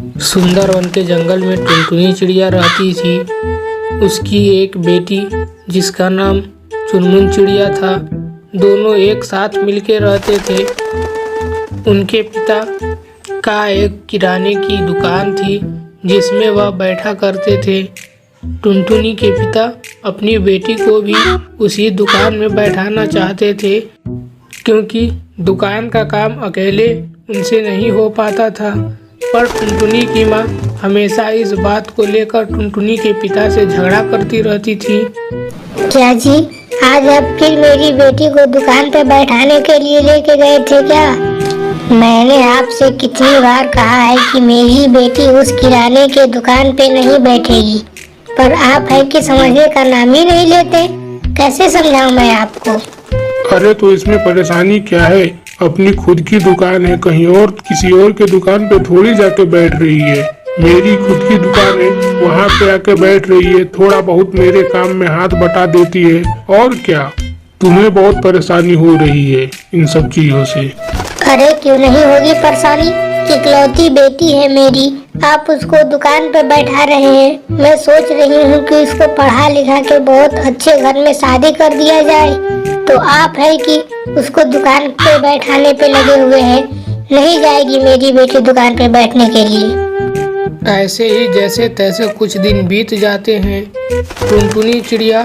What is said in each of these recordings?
सुंदरवन के जंगल में टुनटुनी चिड़िया रहती थी। उसकी एक बेटी जिसका नाम चुनमुन चिड़िया था। दोनों एक साथ मिलकर रहते थे। उनके पिता का एक किराने की दुकान थी जिसमें वह बैठा करते थे। टुनटुनी के पिता अपनी बेटी को भी उसी दुकान में बैठाना चाहते थे क्योंकि दुकान का काम अकेले उनसे नहीं हो पाता था। पर टुनटुनी की माँ हमेशा इस बात को लेकर टुनटुनी के पिता से झगड़ा करती रहती थी। क्या जी, आज आप फिर मेरी बेटी को दुकान पे बैठाने के लिए लेके गए थे क्या? मैंने आपसे कितनी बार कहा है कि मेरी बेटी उस किराने के दुकान पे नहीं बैठेगी, पर आप है कि समझने का नाम ही नहीं लेते। कैसे समझाऊं मैं आपको? अरे तो इसमें परेशानी क्या है? अपनी खुद की दुकान है, कहीं और किसी और के दुकान पे थोड़ी जाके बैठ रही है। मेरी खुद की दुकान है, वहाँ पे आके बैठ रही है, थोड़ा बहुत मेरे काम में हाथ बटा देती है। और क्या, तुम्हें बहुत परेशानी हो रही है इन सब चीजों से? अरे क्यों नहीं होगी परेशानी, इकलौती बेटी है मेरी, आप उसको दुकान पे बैठा रहे हैं। मैं सोच रही हूँ कि उसको पढ़ा लिखा के बहुत अच्छे घर में शादी कर दिया जाए, तो आप है कि उसको दुकान पे बैठाने पे लगे हुए हैं। नहीं जाएगी मेरी बेटी दुकान पे बैठने के लिए। ऐसे ही जैसे तैसे कुछ दिन बीत जाते हैं। टुनटुनी चिड़िया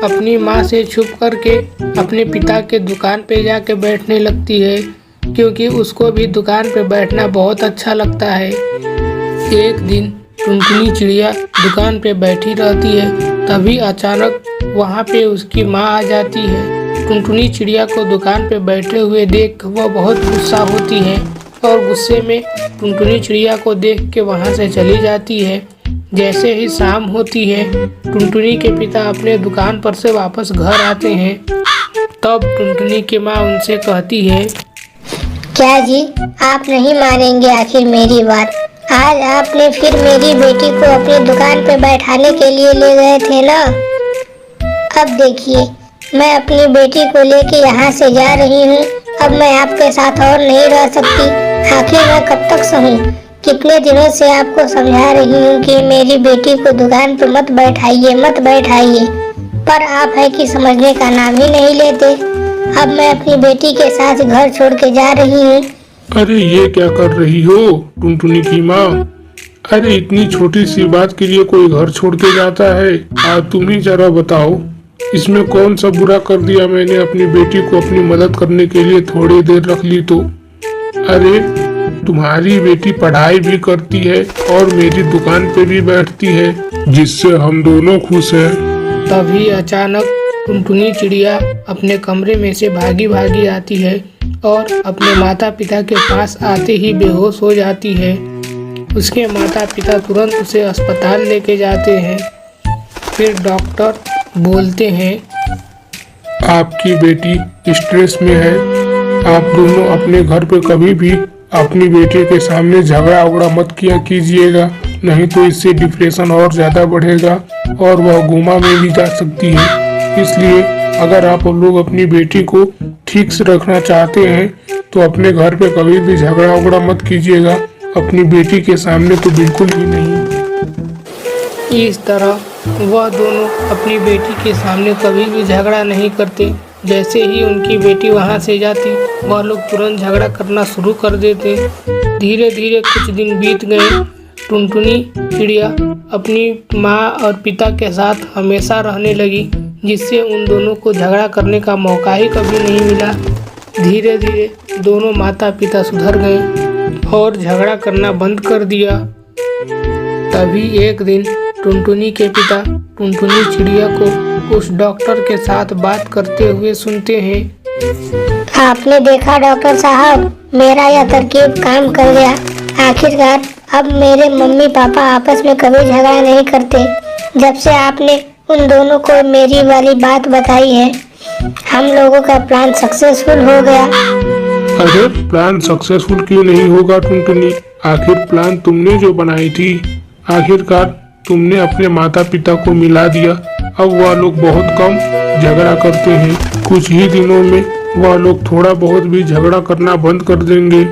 अपनी माँ से छुप करके अपने पिता के दुकान पे जाके बैठने लगती है क्योंकि उसको भी दुकान पे बैठना बहुत अच्छा लगता है। एक दिन टुनटुनी चिड़िया दुकान पे बैठी रहती है, तभी अचानक वहाँ पे उसकी माँ आ जाती है। टुनटुनी चिड़िया को दुकान पे बैठे हुए देख वह बहुत गुस्सा होती है और गुस्से में टुनटुनी चिड़िया को देख के वहाँ से चली जाती है। जैसे ही शाम होती है, टुनटुनी के पिता अपने दुकान पर से वापस घर आते हैं। तब टुनटुनी की माँ उनसे कहती है, क्या जी, आप नहीं मानेंगे आखिर मेरी बात। आज आपने फिर मेरी बेटी को अपनी दुकान पे बैठाने के लिए ले गए थे ना। अब देखिए, मैं अपनी बेटी को लेके यहाँ से जा रही हूँ। अब मैं आपके साथ और नहीं रह सकती। आखिर मैं कब तक सहूँ? कितने दिनों से आपको समझा रही हूँ कि मेरी बेटी को दुकान पे मत बैठाइए, मत बैठाइए, पर आप है कि समझने का नाम ही नहीं लेते। अब मैं अपनी बेटी के साथ घर छोड़ के जा रही हूँ। अरे ये क्या कर रही हो टुनटुनी की माँ? अरे इतनी छोटी सी बात के लिए कोई घर छोड़ के जाता है? तुम ही जरा बताओ, इसमें कौन सा बुरा कर दिया मैंने? अपनी बेटी को अपनी मदद करने के लिए थोड़ी देर रख ली तो? अरे तुम्हारी बेटी पढ़ाई भी करती है और मेरी दुकान पे भी बैठती है, जिससे हम दोनों खुश हैं। तभी अचानक टुनटुनी चिड़िया अपने कमरे में से भागी भागी आती है और अपने माता पिता के पास आते ही बेहोश हो जाती है। उसके माता पिता तुरंत उसे अस्पताल लेके जाते हैं। फिर डॉक्टर बोलते हैं, आपकी बेटी स्ट्रेस में है। आप दोनों अपने घर पे कभी भी अपनी बेटी के सामने झगड़ा उगड़ा मत किया कीजिएगा, नहीं तो इससे डिप्रेशन और ज्यादा बढ़ेगा और वह कोमा में भी जा सकती है। इसलिए अगर आप लोग अपनी बेटी को ठीक से रखना चाहते हैं तो अपने घर पे कभी भी झगड़ा उगड़ा मत कीजिएगा, अपनी बेटी के सामने तो बिल्कुल भी नहीं। इस तरह वह दोनों अपनी बेटी के सामने कभी भी झगड़ा नहीं करते। जैसे ही उनकी बेटी वहाँ से जाती, वह लोग तुरंत झगड़ा करना शुरू कर देते। धीरे धीरे कुछ दिन बीत गए। टुनटुनी चिड़िया अपनी माँ और पिता के साथ हमेशा रहने लगी, जिससे उन दोनों को झगड़ा करने का मौका ही कभी नहीं मिला। धीरे धीरे दोनों माता पिता सुधर गए और झगड़ा करना बंद कर दिया। तभी एक दिन टुनटुनी के पिता टुनटुनी चिड़िया को उस डॉक्टर के साथ बात करते हुए सुनते हैं। आपने देखा डॉक्टर साहब, मेरा यह तरकीब काम कर गया। आखिरकार अब मेरे मम्मी पापा आपस में कभी झगड़ा नहीं करते। जब से आपने उन दोनों को मेरी वाली बात बताई है, हम लोगों का प्लान सक्सेसफुल हो गया। अरे प्लान सक्सेसफुल क्यों नहीं होगा टुनटुनी? आखिर प्लान तुमने जो बनाई थी, आखिरकार तुमने अपने माता पिता को मिला दिया। अब वह लोग बहुत कम झगड़ा करते हैं। कुछ ही दिनों में वह लोग थोड़ा बहुत भी झगड़ा करना बंद कर देंगे।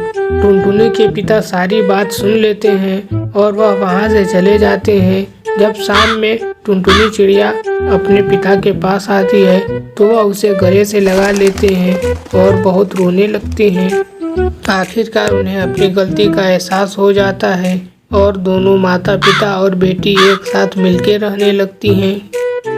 टुनटुनी के पिता सारी बात सुन लेते हैं और वह वहाँ से चले जाते हैं। जब शाम में टुनटुनी चिड़िया अपने पिता के पास आती है तो वह उसे गले से लगा लेते हैं और बहुत रोने लगते हैं। आखिरकार उन्हें अपनी गलती का एहसास हो जाता है और दोनों माता पिता और बेटी एक साथ मिलकर रहने लगती हैं।